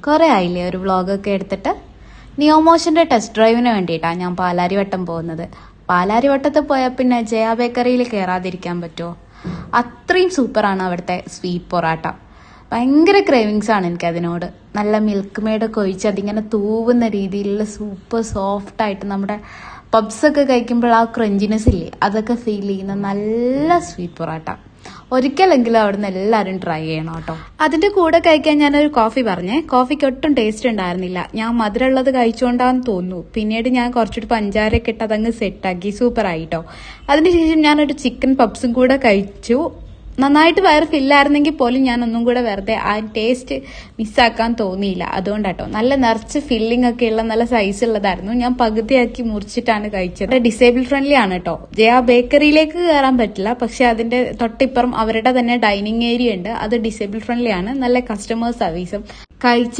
കുറെ ആയില്ലേ ഒരു വ്ളോഗൊക്കെ എടുത്തിട്ട്. നിയോമോഷന്റെ ടെസ്റ്റ് ഡ്രൈവിന് വേണ്ടിയിട്ടാണ് ഞാൻ പാലാരിവട്ടം പോകുന്നത്. പാലാരിവട്ടത്ത് പോയാൽ പിന്നെ ജയ ബേക്കറിയിൽ കയറാതിരിക്കാൻ പറ്റുമോ? അത്രയും സൂപ്പറാണ് അവിടുത്തെ സ്വീറ്റ് പൊറാട്ട. ഭയങ്കര ക്രേവിങ്സ് ആണ് എനിക്ക് അതിനോട്. നല്ല മിൽക്ക് മെയ്ഡൊക്കെ ഒഴിച്ച് അതിങ്ങനെ തൂവുന്ന രീതിയിലുള്ള സൂപ്പർ സോഫ്റ്റ് ആയിട്ട് നമ്മുടെ പബ്സ് ഒക്കെ കഴിക്കുമ്പോൾ ആ ക്രഞ്ചിനെസ് ഇല്ലേ, അതൊക്കെ ഫീൽ ചെയ്യുന്ന നല്ല സ്വീറ്റ് പൊറാട്ട. ഒരിക്കലെങ്കിലും അവിടുന്ന് എല്ലാവരും ട്രൈ ചെയ്യണം കേട്ടോ. അതിന്റെ കൂടെ കഴിക്കാൻ ഞാനൊരു കോഫി പറഞ്ഞേ. കോഫിക്ക് ഒട്ടും ടേസ്റ്റ് ഉണ്ടായിരുന്നില്ല. ഞാൻ മധുരമുള്ളത് കഴിച്ചുകൊണ്ടാന്ന് തോന്നുന്നു. പിന്നീട് ഞാൻ കുറച്ചുകൂടി പഞ്ചാരയൊക്കെ ഇട്ട് അതങ്ങ് സെറ്റാക്കി സൂപ്പറായിട്ടോ. അതിനുശേഷം ഞാനൊരു ചിക്കൻ പപ്സും കൂടെ കഴിച്ചു. നന്നായിട്ട് വയറ് ഫില്ലായിരുന്നെങ്കിൽ പോലും ഞാൻ ഒന്നും കൂടെ വെറുതെ ആ ടേസ്റ്റ് മിസ്സാക്കാൻ തോന്നിയില്ല. അതുകൊണ്ടാട്ടോ. നല്ല നിറച്ച് ഫില്ലിംഗ് ഒക്കെ ഉള്ള നല്ല സൈസ് ഉള്ളതായിരുന്നു. ഞാൻ പകുതിയാക്കി മുറിച്ചിട്ടാണ് കഴിച്ചത്. ഡിസേബിൾ ഫ്രണ്ട്ലി ആണ് കേട്ടോ. ജയ ബേക്കറിയിലേക്ക് കയറാൻ പറ്റില്ല, പക്ഷെ അതിന്റെ തൊട്ടിപ്പുറം അവരുടെ തന്നെ ഡൈനിങ് ഏരിയ ഉണ്ട്. അത് ഡിസേബിൾ ഫ്രണ്ട്ലി ആണ്. നല്ല കസ്റ്റമർ സർവീസും. കഴിച്ചിട്ട്